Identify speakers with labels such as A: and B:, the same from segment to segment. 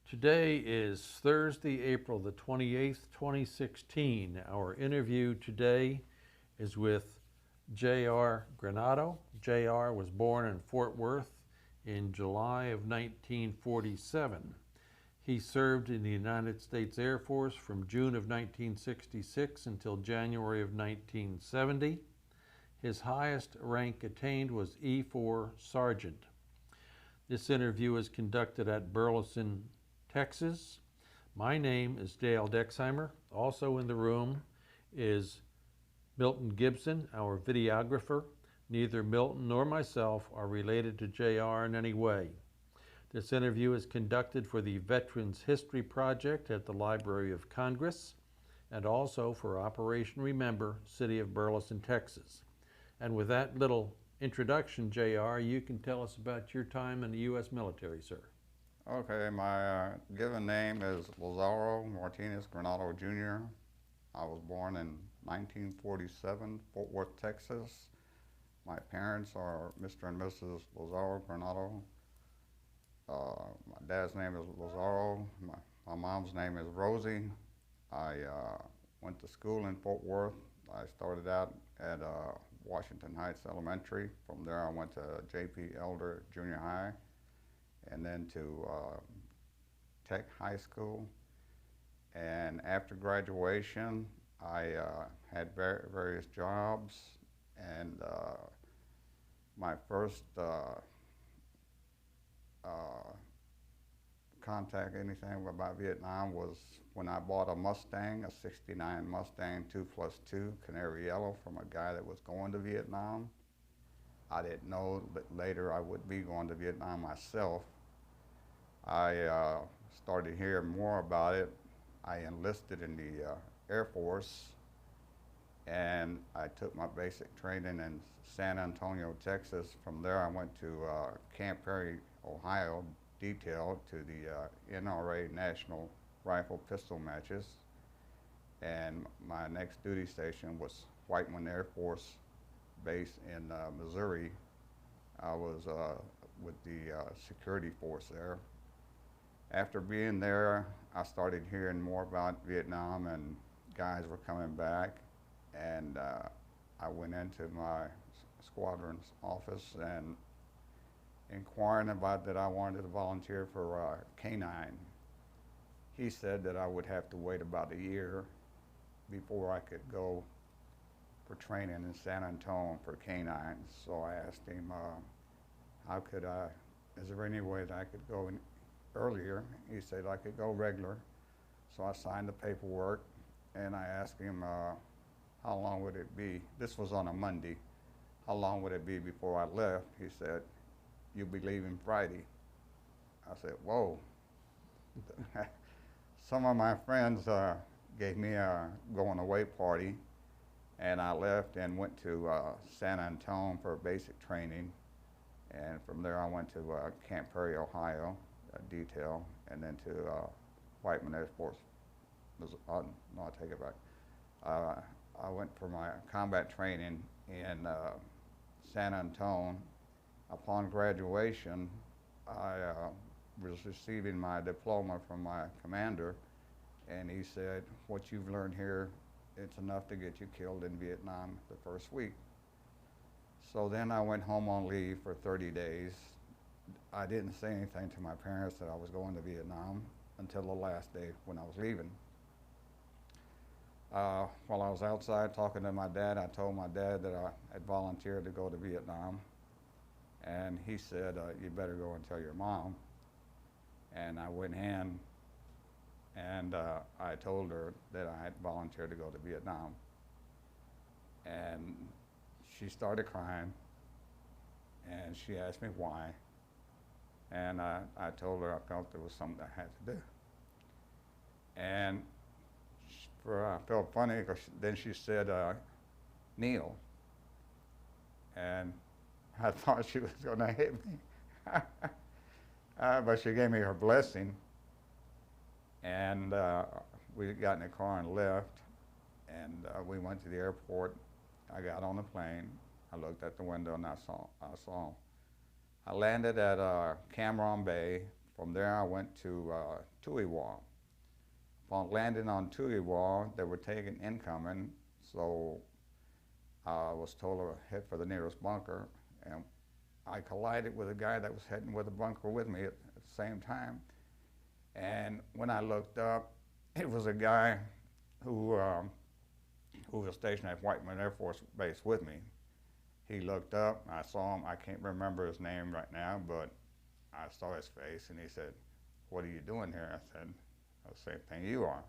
A: Today is Thursday, April the 28th, 2016. Our interview today is with J.R. Granado. J.R. was born in Fort Worth in July of 1947. He served in the United States Air Force from June of 1966 until January of 1970. His highest rank attained was E4 Sergeant. This interview is conducted at Burleson, Texas. My name is Dale Dexheimer. Also in the room is Milton Gibson, our videographer. Neither Milton nor myself are related to JR in any way. This interview is conducted for the Veterans History Project at the Library of Congress and also for Operation Remember, City of Burleson, Texas. And with that little introduction, JR, you can tell us about your time in the U.S. military, sir.
B: Okay, my given name is Lazaro M Granado Jr. I was born in 1947, Fort Worth, Texas. My parents are Mr. and Mrs. Lazaro Granado. My dad's name is Lazaro. My mom's name is Rosie. I went to school in Fort Worth. I started out at Washington Heights Elementary. From there I went to J.P. Elder Junior High and then to Tech High School. And after graduation, I had various jobs, and my first contact anything about Vietnam was when I bought a Mustang, a '69 Mustang 2+2 Canary Yellow from a guy that was going to Vietnam. I didn't know that later I would be going to Vietnam myself. I started hearing more about it. I enlisted in the Air Force, and I took my basic training in San Antonio, Texas. From there I went to Camp Perry, Ohio, detailed to the NRA National Rifle Pistol Matches. And my next duty station was Whiteman Air Force Base in Missouri. I was with the security force there. After being there, I started hearing more about Vietnam, and guys were coming back, and I went into my squadron's office and inquiring about that I wanted to volunteer for K-9. He said that I would have to wait about a year before I could go for training in San Antonio for K-9. So I asked him, how could I, is there any way that I could go in earlier? He said I could go regular. So I signed the paperwork, and I asked him how long would it be. This was on a Monday. How long would it be before I left? He said, you'll be leaving Friday. I said, whoa. Some of my friends gave me a going away party, and I left and went to San Antonio for basic training. And from there I went to Camp Perry, Ohio, detail, and then to Whiteman Air Force. No, I take it back. I went for my combat training in San Antonio. Upon graduation, I was receiving my diploma from my commander, and he said, what you've learned here, it's enough to get you killed in Vietnam the first week. So then I went home on leave for 30 days. I didn't say anything to my parents that I was going to Vietnam until the last day when I was leaving. While I was outside talking to my dad, I told my dad that I had volunteered to go to Vietnam. And he said, you better go and tell your mom. And I went in, and I told her that I had volunteered to go to Vietnam. And she started crying, and she asked me why. And I told her I felt there was something I had to do. And I felt funny, because then she said, kneel. And I thought she was going to hit me. But she gave me her blessing. And we got in the car and left. And we went to the airport. I got on the plane. I looked at the window and I saw. I landed at Cam Ranh Bay, from there I went to Tuiwa. Upon landing on Tuiwa, they were taking incoming, so I was told to head for the nearest bunker, and I collided with a guy that was heading with the bunker with me at the same time. And when I looked up, it was a guy who was stationed at Whiteman Air Force Base with me. He looked up, I saw him, I can't remember his name right now, but I saw his face, and he said, "What are you doing here?" I said, "The same thing you are."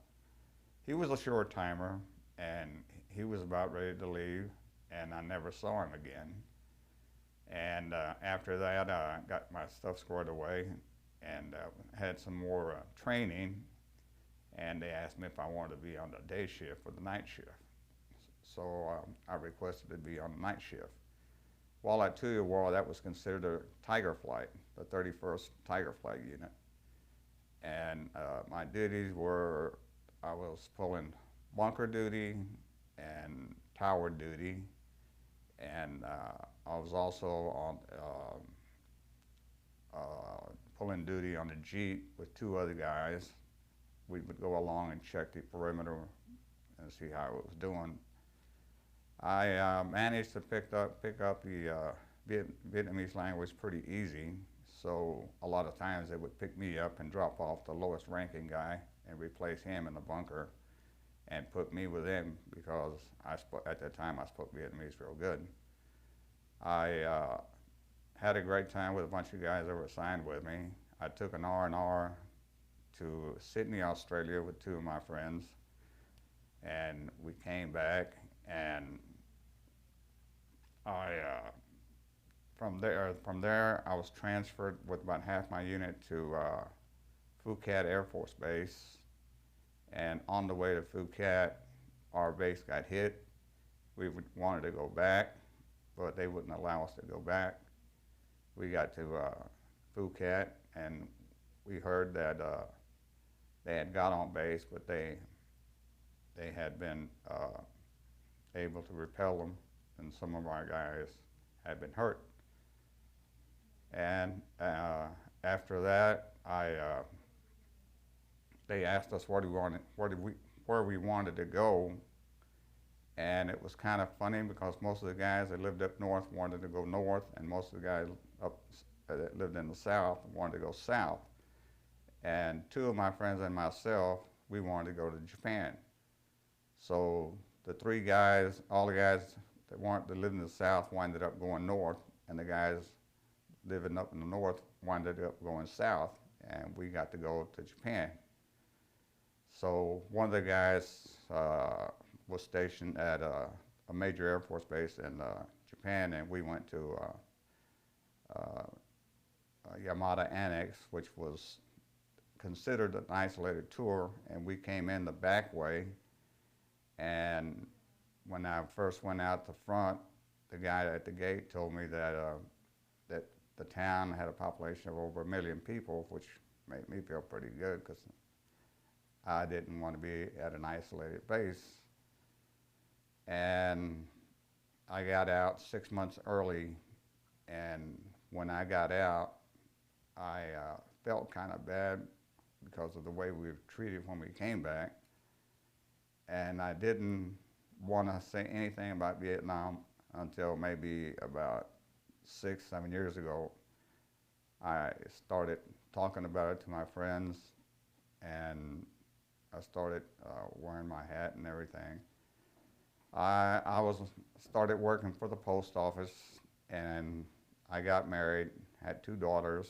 B: He was a short timer, and he was about ready to leave, and I never saw him again. And after that, I got my stuff squared away and had some more training, and they asked me if I wanted to be on the day shift or the night shift. So I requested to be on the night shift. While at Tuiwa, that was considered a Tiger Flight, the 31st Tiger Flight Unit. And my duties were, I was pulling bunker duty and tower duty, and I was also on pulling duty on the Jeep with two other guys. We would go along and check the perimeter and see how it was doing. I managed to pick up the Vietnamese language pretty easy, so a lot of times they would pick me up and drop off the lowest ranking guy and replace him in the bunker and put me with him, because at that time I spoke Vietnamese real good. I had a great time with a bunch of guys that were assigned with me. I took an R&R to Sydney, Australia with two of my friends, and we came back, and from there I was transferred with about half my unit to Phuket Air Force Base, and on the way to Phuket, our base got hit. We wanted to go back, but they wouldn't allow us to go back. We got to Phuket, and we heard that they had got on base, but they had been able to repel them, and some of our guys had been hurt. And after that, they asked us where we wanted to go, and it was kind of funny because most of the guys that lived up north wanted to go north, and most of the guys that lived in the south wanted to go south. And two of my friends and myself, we wanted to go to Japan. So the three guys, all the guys that lived in the south, winded up going north, and the guys living up in the north winded up going south, and we got to go to Japan. So one of the guys was stationed at a major Air Force base in Japan, and we went to Yamada Annex, which was considered an isolated tour, and we came in the back way. And when I first went out the front, the guy at the gate told me that that the town had a population of over 1 million people, which made me feel pretty good because I didn't want to be at an isolated base. And I got out 6 months early, and when I got out, I felt kind of bad because of the way we were treated when we came back. And I didn't want to say anything about Vietnam until maybe about 6, 7 years ago. I started talking about it to my friends, and I started wearing my hat and everything. I started working for the post office, and I got married, had 2 daughters,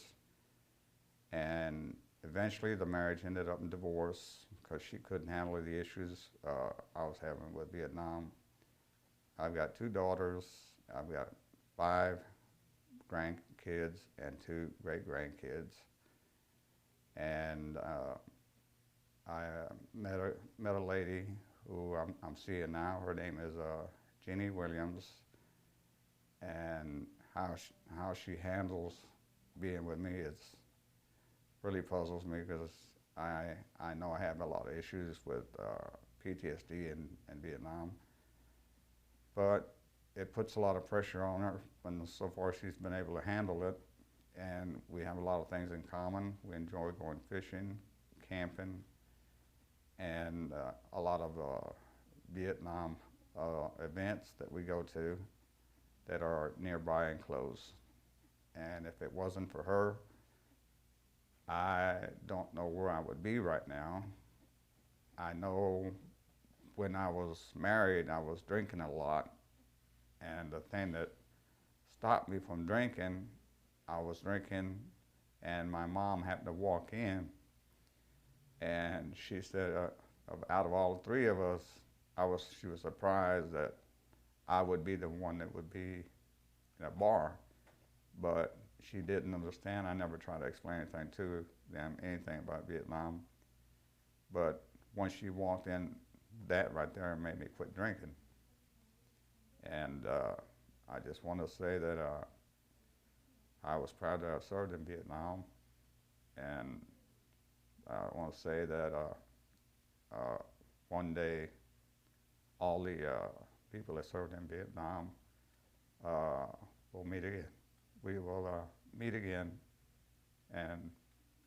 B: and eventually the marriage ended up in divorce because she couldn't handle the issues I was having with Vietnam. I've got 2 daughters, I've got 5 grandkids and 2 great-grandkids. And I met a lady who I'm seeing now. Her name is Jeannie Williams, and how she handles being with me really puzzles me, because I know I have a lot of issues with PTSD in Vietnam, but it puts a lot of pressure on her, and so far she's been able to handle it. and we have a lot of things in common. We enjoy going fishing, camping, and a lot of Vietnam events that we go to that are nearby and close. And if it wasn't for her, I don't know where I would be right now. I know when I was married, I was drinking a lot. And the thing that stopped me from drinking, I was drinking, and my mom happened to walk in. And she said, out of all three of us, she was surprised that I would be the one that would be in a bar. But she didn't understand. I never tried to explain anything to them, anything about Vietnam. But once she walked in, that right there made me quit drinking. And I just want to say that I was proud that I served in Vietnam. And I want to say that one day all the people that served in Vietnam will meet again. We will meet again, and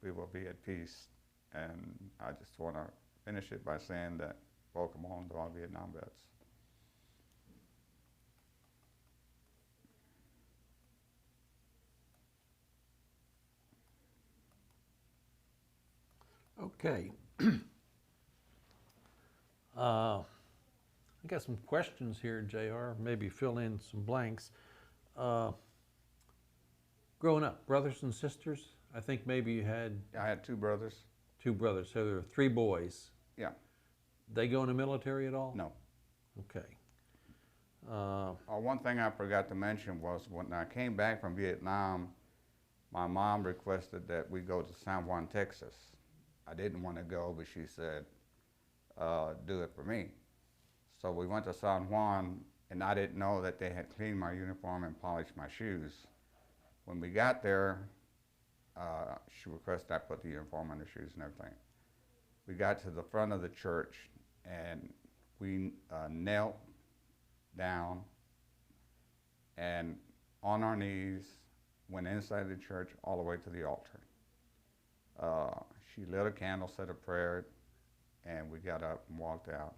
B: we will be at peace. And I just want to finish it by saying that welcome home to all Vietnam vets.
A: Okay. I got some questions here, JR. Maybe fill in some blanks. Growing up, brothers and sisters? I think maybe you had...
B: I had two brothers.
A: Two brothers, so there were three boys.
B: Yeah.
A: They go in the military at all?
B: No.
A: Okay.
B: One thing I forgot to mention was when I came back from Vietnam, my mom requested that we go to San Juan, Texas. I didn't want to go, but she said, do it for me. So we went to San Juan, and I didn't know that they had cleaned my uniform and polished my shoes. When we got there, she requested I put the uniform on the shoes and everything. We got to the front of the church, and we knelt down and on our knees, went inside the church all the way to the altar. She lit a candle, said a prayer, and we got up and walked out.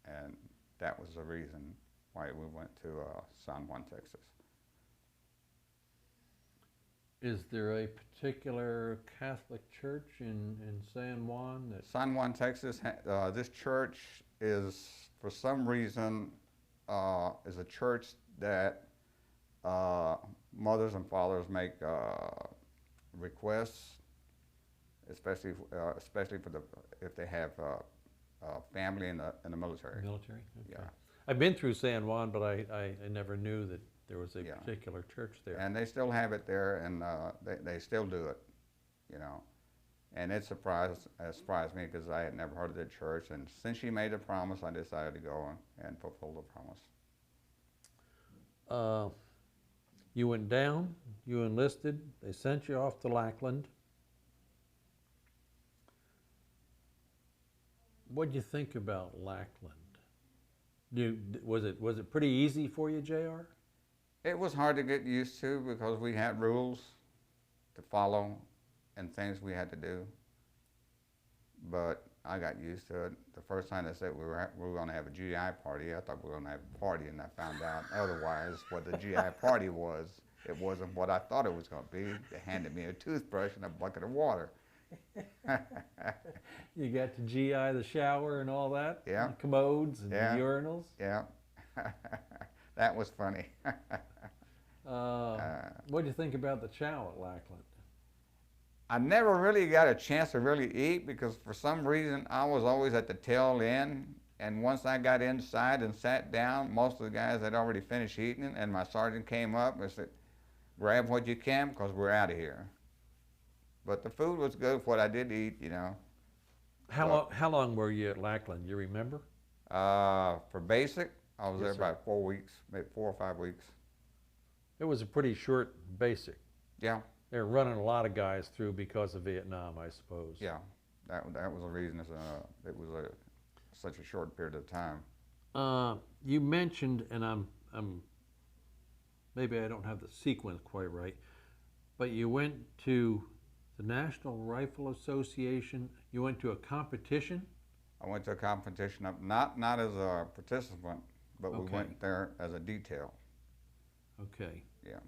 B: And that was the reason why we went to San Juan, Texas.
A: Is there a particular Catholic church in San Juan?
B: San Juan, Texas, this church is, for some reason, is a church that mothers and fathers make requests, especially for if they have family in the military.
A: Military? Okay.
B: Yeah.
A: I've been through San Juan, but I never knew that there was a particular church there.
B: And they still have it there, and they still do it, you know. And it surprised me because I had never heard of the church. And since she made a promise, I decided to go and fulfill the promise.
A: You went down, you enlisted, they sent you off to Lackland. What did you think about Lackland? Was it pretty easy for you, JR?
B: It was hard to get used to because we had rules to follow and things we had to do. But I got used to it. The first time they said we were going to have a GI party, I thought we were going to have a party, and I found out otherwise what the GI party was. It wasn't what I thought it was going to be. They handed me a toothbrush and a bucket of water.
A: You got to GI the shower and all that?
B: Yeah.
A: The commodes and the urinals?
B: Yeah. That was funny.
A: What do you think about the chow at Lackland?
B: I never really got a chance to really eat because for some reason I was always at the tail end. And once I got inside and sat down, most of the guys had already finished eating, and my sergeant came up and said, grab what you can because we're out of here. But the food was good for what I did eat, you know.
A: How long were you at Lackland? You remember?
B: For basic, I was there about 4 weeks, maybe 4 or 5 weeks.
A: It was a pretty short basic.
B: Yeah.
A: They were running a lot of guys through because of Vietnam, I suppose.
B: Yeah, that was the reason. It was such a short period of time.
A: You mentioned, and I'm maybe I don't have the sequence quite right. But you went to the National Rifle Association. You went to a competition.
B: I went to a competition, not as a participant, but we
A: Okay.
B: went there as a detail.
A: Okay.
B: Yeah.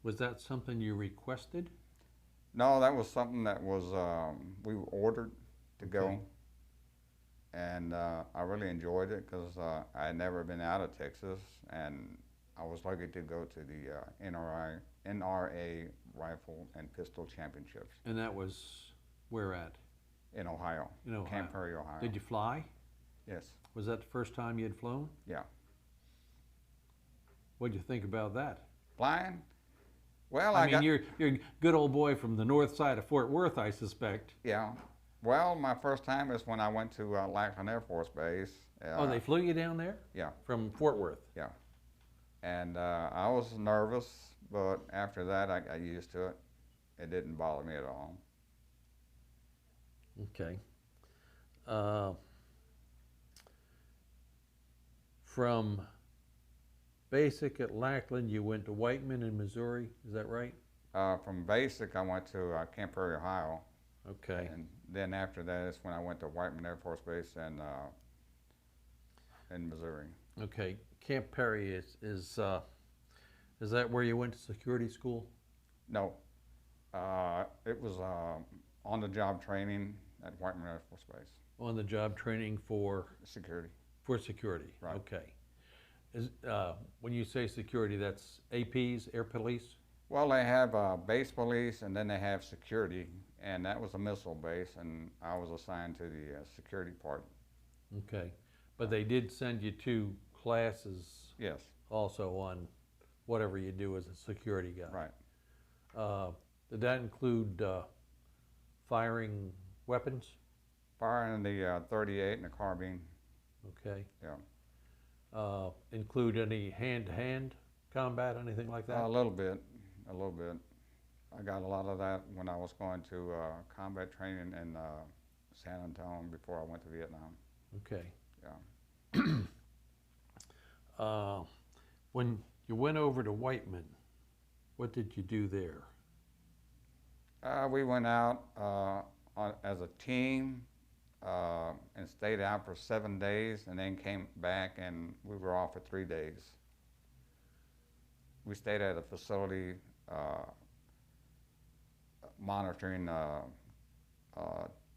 A: Was that something you requested?
B: No, that was something that was, we were ordered to
A: Okay.
B: go. And I really enjoyed it because I had never been out of Texas, and I was lucky to go to the NRA Rifle and Pistol Championships
A: And that was where at?
B: in Ohio,
A: In Ohio.
B: Camp Perry, Ohio.
A: Did you fly?
B: Yes.
A: Was that the first time you had flown?
B: Yeah.
A: What did you think about that?
B: Flying? Well,
A: I mean, you're a good old boy from the north side of Fort Worth, I suspect.
B: yeah. Well, my first time is when I went to Lackland Air Force Base.
A: Oh, they flew you down there?
B: Yeah.
A: From Fort Worth?
B: Yeah. And I was nervous, but after that, I got used to it. It didn't bother me at all.
A: Okay. From basic at Lackland, you went to Whiteman in Missouri, is that right?
B: From basic, I went to Camp Perry, Ohio.
A: Okay.
B: And then after that is when I went to Whiteman Air Force Base in Missouri.
A: Okay. Camp Perry is that where you went to security school?
B: No, it was on-the-job training at Whiteman Air Force Base.
A: On the job training for
B: Security.
A: security.
B: Right.
A: Okay. Is when you say security, that's APs, air police?
B: Well, they have base police, and then they have security, and that was a missile base, and I was assigned to the security part.
A: Okay. But they did send you to classes
B: Yes.
A: also on whatever you do as a security guy.
B: Right.
A: Did that include firing weapons?
B: Firing the 38 and the carbine.
A: Okay.
B: Yeah.
A: Include any hand-to-hand combat, anything like that?
B: A little bit. I got a lot of that when I was going to combat training in San Antonio before I went to Vietnam.
A: Okay.
B: Yeah.
A: When you went over to Whiteman, what did you do there?
B: We went out as a team and stayed out for 7 days, and then came back, and we were off for 3 days. We stayed at a facility monitoring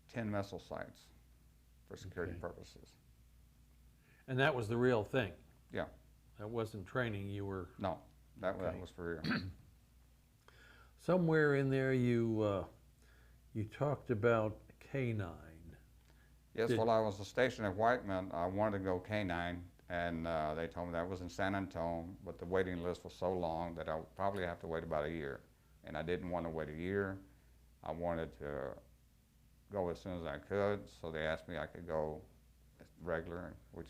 B: 10 missile sites for security
A: Okay.
B: purposes.
A: And that was the real thing?
B: Yeah.
A: That wasn't training, you were...
B: No, that
A: Okay.
B: was for real.
A: Somewhere in there you talked about K9.
B: Yes,
A: Did-
B: while I was stationed at Whiteman, I wanted to go K9, and they told me that was in San Antonio, but the waiting list was so long that I would probably have to wait about a year. And I didn't want to wait a year. I wanted to go as soon as I could, so they asked me I could go regular, which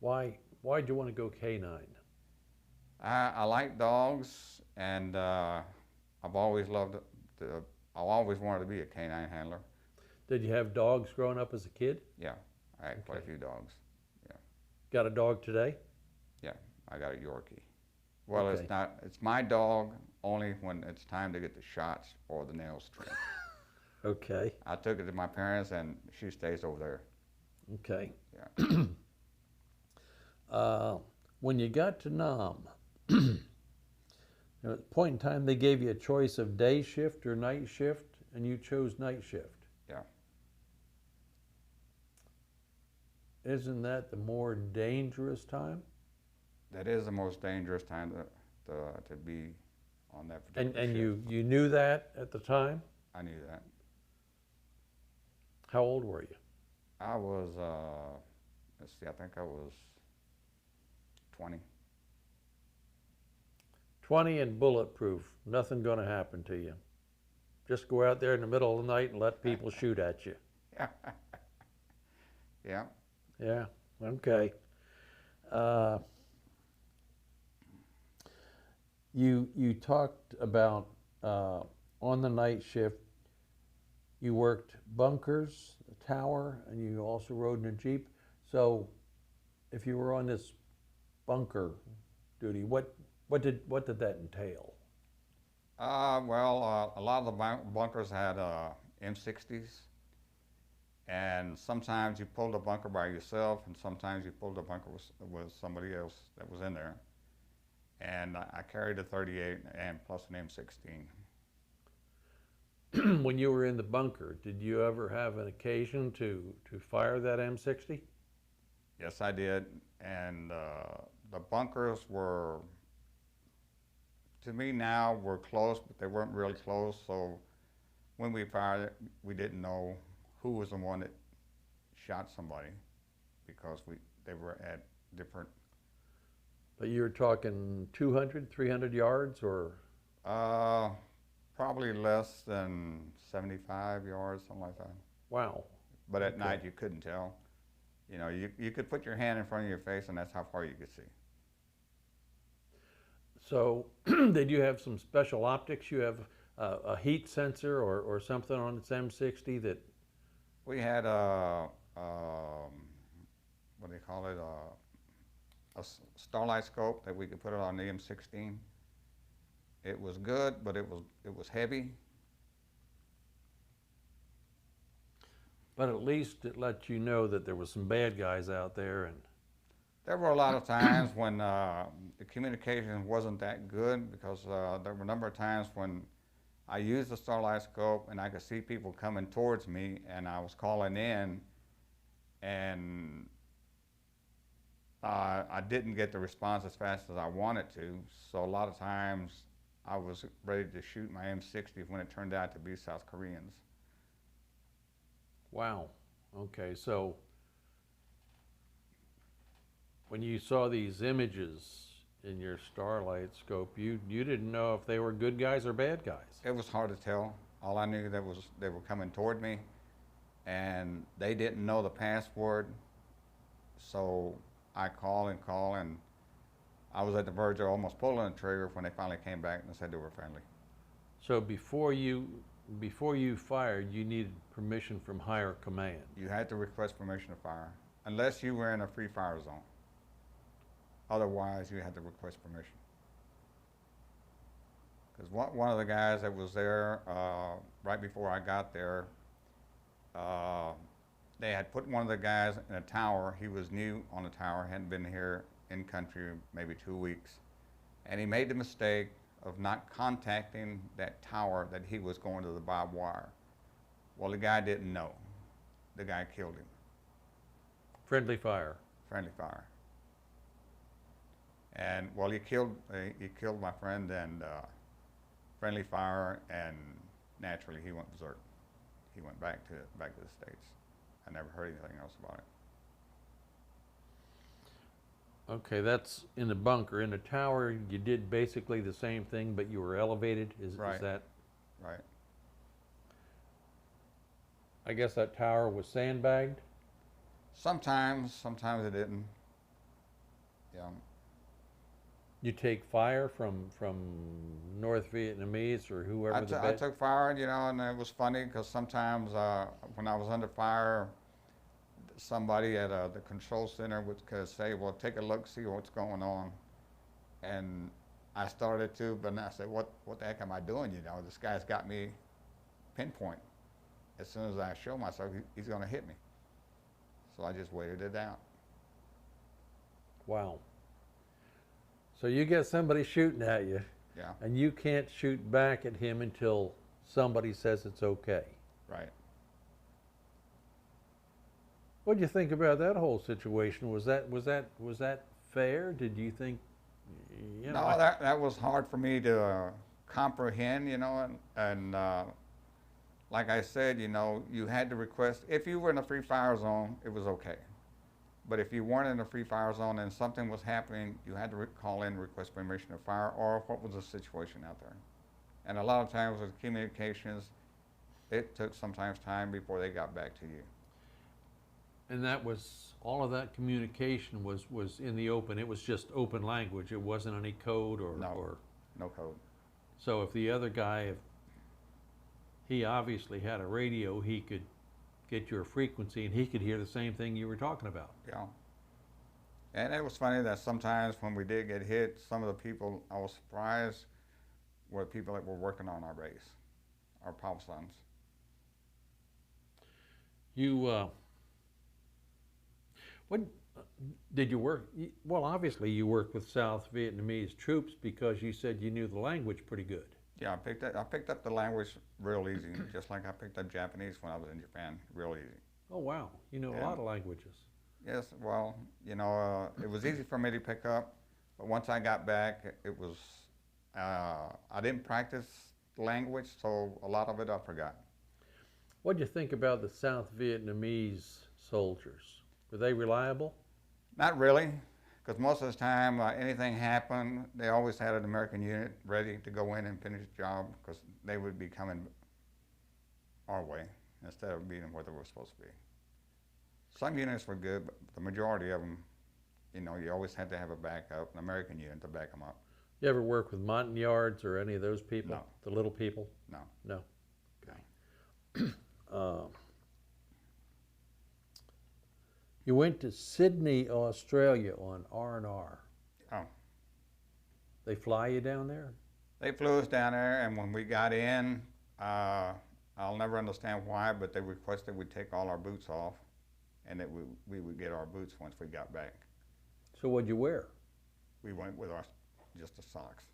A: Why'd you want to go K9?
B: I like dogs, and I've always loved I always wanted to be a canine handler.
A: Did you have dogs growing up as a kid?
B: Yeah, I had quite a
A: Okay.
B: few dogs.
A: Got a dog today?
B: Yeah, I got a Yorkie. Well,
A: Okay.
B: it's my dog only when it's time to get the shots or the nails trimmed.
A: Okay.
B: I took it to my parents, and she stays over there.
A: Okay.
B: Yeah.
A: When you got to Nam, at a point in time they gave you a choice of day shift or night shift, and you chose night shift.
B: Yeah.
A: Isn't that the more dangerous time?
B: That is the most dangerous time to be on that particular
A: And
B: shift.
A: you knew that at the time?
B: I knew that.
A: How old were you?
B: I was, let's see, I think I was 20.
A: 20 and bulletproof. Nothing gonna happen to you. Just go out there in the middle of the night and let people shoot at you.
B: Yeah.
A: Yeah, okay. You talked about on the night shift, you worked bunkers, a tower, and you also rode in a Jeep. So if you were on this bunker duty, what What did that entail?
B: Well, a lot of the bunkers had M60s, and sometimes you pulled a bunker by yourself, and sometimes you pulled a bunker with somebody else that was in there. And I carried a 38 and plus an M16.
A: When you were in the bunker, did you ever have an occasion to fire that M60?
B: Yes, I did. And the bunkers were, to me now, were close, but they weren't really close. So when we fired it, we didn't know who was the one that shot somebody because they were at different.
A: But you were talking 200, 300 yards, or?
B: Probably less than 75 yards, something like that.
A: Wow.
B: But at
A: Okay.
B: night you couldn't tell. You know, you could put your hand in front of your face and that's how far you could see.
A: So did you have some special optics? You have a heat sensor or something on its M60 that?
B: We had what do they call it, a starlight scope that we could put it on the M16. It was good, but it was heavy.
A: But at least it let you know that there was some bad guys out there. And
B: There were a lot of times when the communication wasn't that good because there were a number of times when I used the starlight scope and I could see people coming towards me and I was calling in and I didn't get the response as fast as I wanted to. So a lot of times I was ready to shoot my M60 when it turned out to be South Koreans.
A: wow. Okay, so when you saw these images in your starlight scope, you didn't know if they were good guys or bad guys.
B: It was hard to tell. All I knew that was they were coming toward me and they didn't know the password. So I call and I was at the verge of almost pulling the trigger when they finally came back and said they were friendly.
A: So before you fired, you needed permission from higher command.
B: You had to request permission to fire unless you were in a free fire zone. Otherwise, you had to request permission. Because one of the guys that was there right before I got there, they had put one of the guys in a tower. He was new on the tower, hadn't been here in country maybe 2 weeks. And he made the mistake of not contacting that tower that he was going to the barbed wire. Well, the guy didn't know. The guy killed him.
A: Friendly fire.
B: Friendly fire. And well, he killed my friend and friendly fire, and naturally he went berserk. He went back to the States. I never heard anything else about it.
A: Okay, that's in the bunker. In the tower, you did basically the same thing, but you were elevated. Is
B: Right.
A: that?
B: Right.
A: I guess that tower was sandbagged.
B: Sometimes it didn't. Yeah.
A: You take fire from North Vietnamese or whoever
B: I took fire, you know, and it was funny because sometimes when I was under fire, somebody at the control center could say, well, take a look, see what's going on. And I started to, but I said, what the heck am I doing? You know, this guy's got me pinpoint. As soon as I show myself, he's going to hit me. So I just waited it out.
A: Wow. So you get somebody shooting at you,
B: Yeah,
A: and you can't shoot back at him until somebody says it's okay.
B: right.
A: What do you think about that whole situation? Was that fair? Did you think, you know?
B: No, that was hard for me to comprehend, you know, and like I said, you know, you had to request, if you were in a free fire zone, it was okay. But if you weren't in a free fire zone and something was happening, you had to call in and request permission to fire, or what was the situation out there. And a lot of times with communications, it took sometimes time before they got back to you.
A: And that was, all of that communication was in the open. It was just open language. It wasn't any code or.
B: No code.
A: So if the other guy, if he obviously had a radio, he could get your frequency and he could hear the same thing you were talking about.
B: Yeah. And it was funny that sometimes when we did get hit, some of the people I was surprised were people that were working on our base, our pop sons.
A: You, what, did you work, well, obviously you worked with South Vietnamese troops because you said you knew the language pretty good.
B: Yeah, I picked up the language real easy, just like I picked up Japanese when I was in Japan, real easy.
A: Oh, wow, you know a
B: And
A: lot of languages.
B: yes, well, it was easy for me to pick up, but once I got back, it was, I didn't practice the language, so a lot of it I forgot.
A: What do you think about the South Vietnamese soldiers? Were they reliable?
B: Not really, because most of the time, anything happened, they always had an American unit ready to go in and finish the job, because they would be coming our way instead of being where they were supposed to be. Some units were good, but the majority of them, you always had to have a backup, an American unit to back them up.
A: You ever work with Montagnards or any of those people?
B: No.
A: The little people?
B: No.
A: No. Okay. You went to Sydney, Australia on R&R.
B: Oh.
A: They fly you down there?
B: They flew us down there, and when we got in, I'll never understand why, but they requested we take all our boots off, and that we would get our boots once we got back.
A: So what'd you wear?
B: We went with just the socks.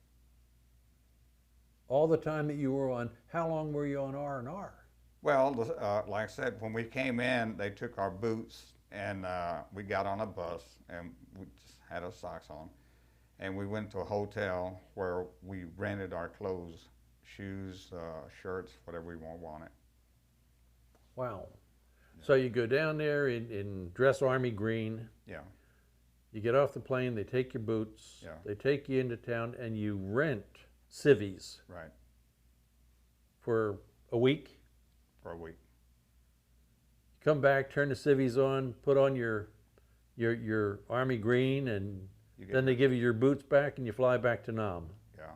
A: All the time that you were on, how long were you on R&R?
B: Well, like I said, when we came in, they took our boots, and we got on a bus, and we just had our socks on. And we went to a hotel where we rented our clothes, shoes, shirts, whatever we wanted.
A: Wow. So you go down there in dress army green.
B: Yeah.
A: You get off the plane, they take your boots,
B: Yeah.
A: they take you into town, and you rent civvies
B: Right.
A: for a week.
B: For a week.
A: You come back, turn the civvies on, put on your army green, and then they give you your boots back, and you fly back to Nam.
B: Yeah.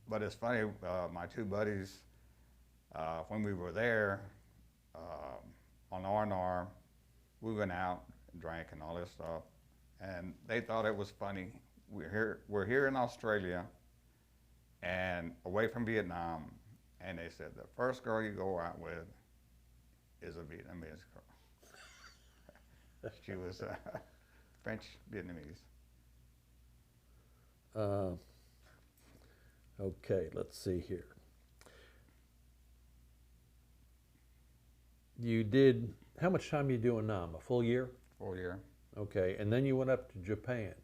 B: But it's funny, my two buddies, when we were there on R&R, we went out and drank and all this stuff, and they thought it was funny. We're here in Australia and away from Vietnam, and they said the first girl you go out with is a Vietnamese girl. She was French Vietnamese.
A: Okay, let's see here. You did, how much time you do in Nam? A full year?
B: Full year.
A: Okay, and then you went up to Japan.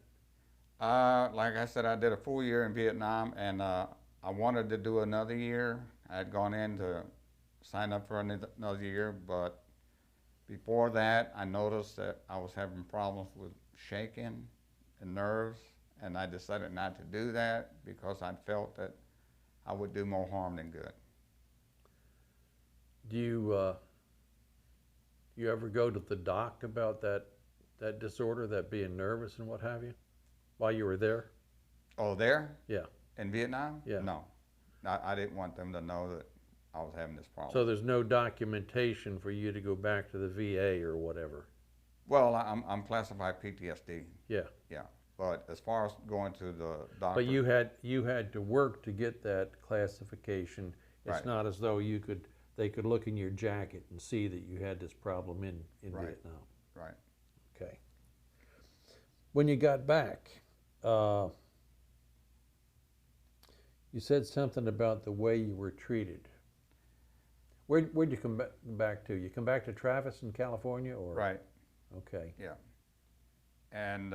B: Like I said, I did a full year in Vietnam, and I wanted to do another year. I had gone in to sign up for another year, but before that, I noticed that I was having problems with shaking and nerves, and I decided not to do that because I felt that I would do more harm than good.
A: Do you ever go to the doc about that disorder, that being nervous and what have you, while you were there?
B: Oh, there?
A: Yeah.
B: In Vietnam?
A: Yeah.
B: No. I didn't want them to know that I was having this problem.
A: So there's no documentation for you to go back to the VA or whatever?
B: Well, I'm classified PTSD.
A: Yeah.
B: Yeah. But as far as going to the doctor.
A: But you had to work to get that classification. It's
B: Right.
A: not as though they could look in your jacket and see that you had this problem in
B: Right.
A: Vietnam.
B: Right.
A: Okay. When you got back, you said something about the way you were treated. Where'd you come back to? You come back to Travis in California, or?
B: Right.
A: Okay.
B: Yeah. And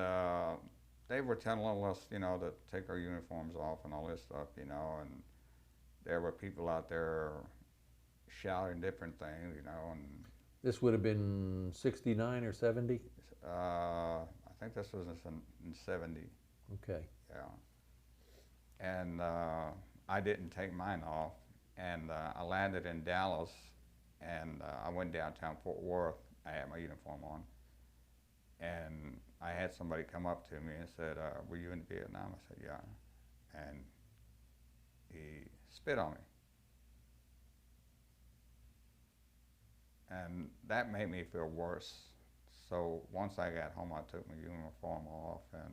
B: they were telling us, to take our uniforms off and all this stuff, and there were people out there shouting different things, and
A: This would have been 69 or 70?
B: I think this was in 70.
A: Okay.
B: Yeah. And I didn't take mine off, and I landed in Dallas, and I went downtown Fort Worth. I had my uniform on, and I had somebody come up to me and said, "Were you in Vietnam?" I said, "Yeah," and he spit on me, and that made me feel worse. So once I got home, I took my uniform off, and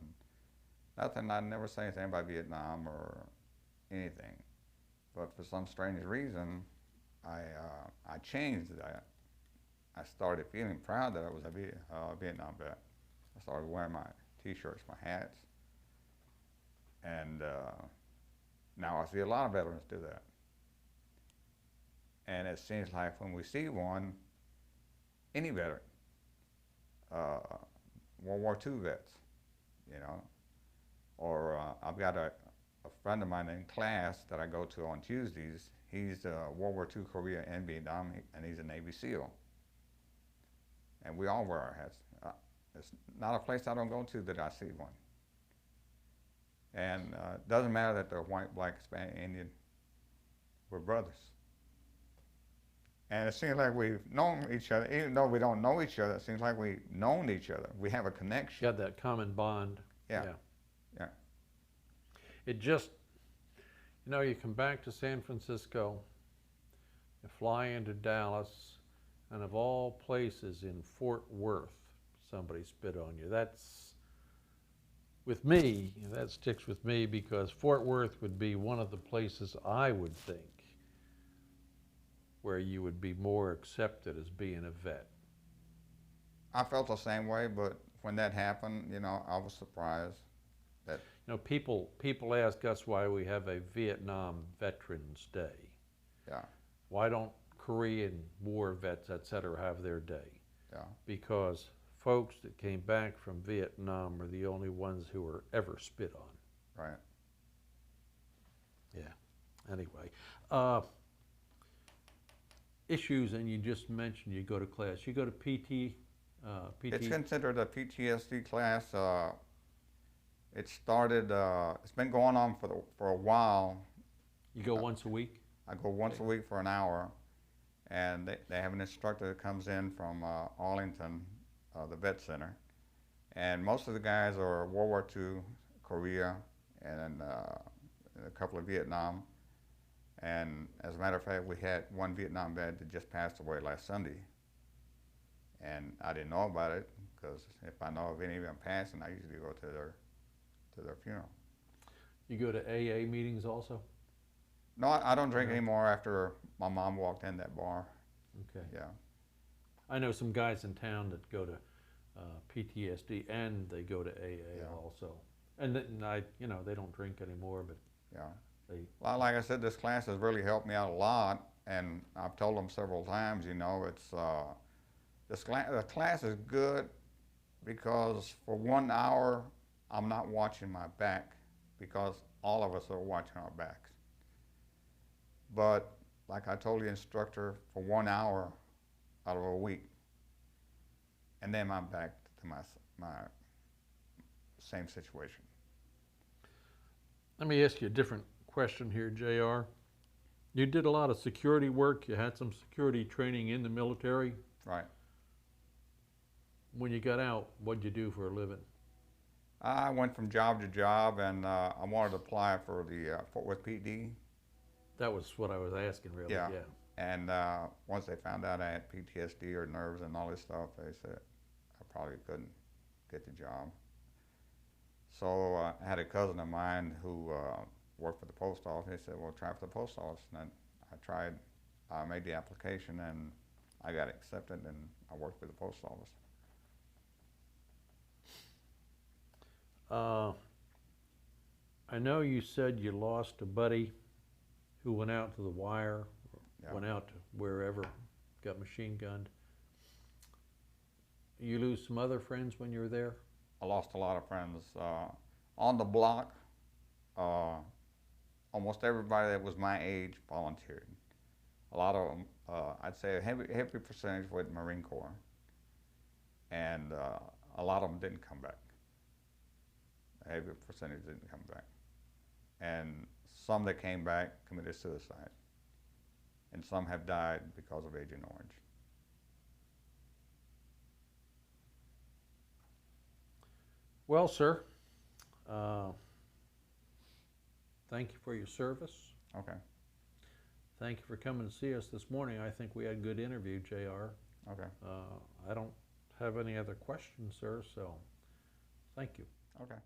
B: nothing. I never say anything about Vietnam or anything. But for some strange reason, I changed that. I started feeling proud that I was a Vietnam vet. I started wearing my T-shirts, my hats, and now I see a lot of veterans do that. And it seems like when we see one, any veteran, World War II vets, you know, or I've got a friend of mine in class that I go to on Tuesdays. He's World War II, Korea, and Vietnam, and he's a Navy SEAL. And we all wear our hats. It's not a place I don't go to that I see one. And it doesn't matter that they're white, black, Hispanic, Indian, we're brothers. And it seems like we've known each other, even though we don't know each other, it seems like we've known each other. We have a connection.
A: Got that common bond.
B: Yeah. Yeah.
A: It just, you know, you come back to San Francisco, you fly into Dallas, and of all places in Fort Worth, somebody spit on you. That's, with me, that sticks with me because Fort Worth would be one of the places I would think where you would be more accepted as being a vet.
B: I felt the same way, but when that happened, you know, I was surprised that.
A: You know, people ask us why we have a Vietnam Veterans Day.
B: Yeah.
A: Why don't Korean War vets, et cetera, have their day?
B: Yeah.
A: Because folks that came back from Vietnam are the only ones who were ever spit on.
B: Right.
A: Yeah. Anyway, issues, and you just mentioned you go to class. You go to PT.
B: It's considered a PTSD class. It started. It's been going on for a while.
A: You go once a week?
B: I go once a week for an hour, and they have an instructor that comes in from Arlington, the vet center, and most of the guys are World War II, Korea, and a couple of Vietnam. And as a matter of fact, we had one Vietnam vet that just passed away last Sunday, and I didn't know about it because if I know of any of them passing, I usually go to their funeral.
A: You go to AA meetings also?
B: No, I don't drink anymore after my mom walked in that bar.
A: Okay.
B: Yeah.
A: I know some guys in town that go to PTSD and they go to AA also. And they don't drink anymore, but
B: yeah.
A: They.
B: Well, like I said, this class has really helped me out a lot, and I've told them several times. You know, it's the class is good because for 1 hour I'm not watching my back because all of us are watching our backs. But like I told the instructor, for 1 hour out of a week, and then I'm back to my same situation.
A: Let me ask you a different question here, JR. You did a lot of security work. You had some security training in the military.
B: Right.
A: When you got out, what'd you do for a living?
B: I went from job to job, and I wanted to apply for the Fort Worth PD.
A: That was what I was asking, really. Yeah.
B: And once they found out I had PTSD or nerves and all this stuff, they said I probably couldn't get the job. So I had a cousin of mine who worked for the post office. He said, well, try for the post office. And then I tried, I made the application, and I got accepted, and I worked for the post office.
A: I know you said you lost a buddy who went out to the wire, or went out to wherever, got machine gunned. You lose some other friends when you were there?
B: I lost a lot of friends. On the block, almost everybody that was my age volunteered. A lot of them, I'd say a heavy percentage went Marine Corps, and a lot of them didn't come back. A heavy percentage didn't come back. And some that came back committed suicide, and some have died because of Agent Orange.
A: Well, sir, thank you for your service.
B: Okay.
A: Thank you for coming to see us this morning. I think we had a good interview, JR.
B: Okay.
A: I don't have any other questions, sir, so thank you.
B: Okay.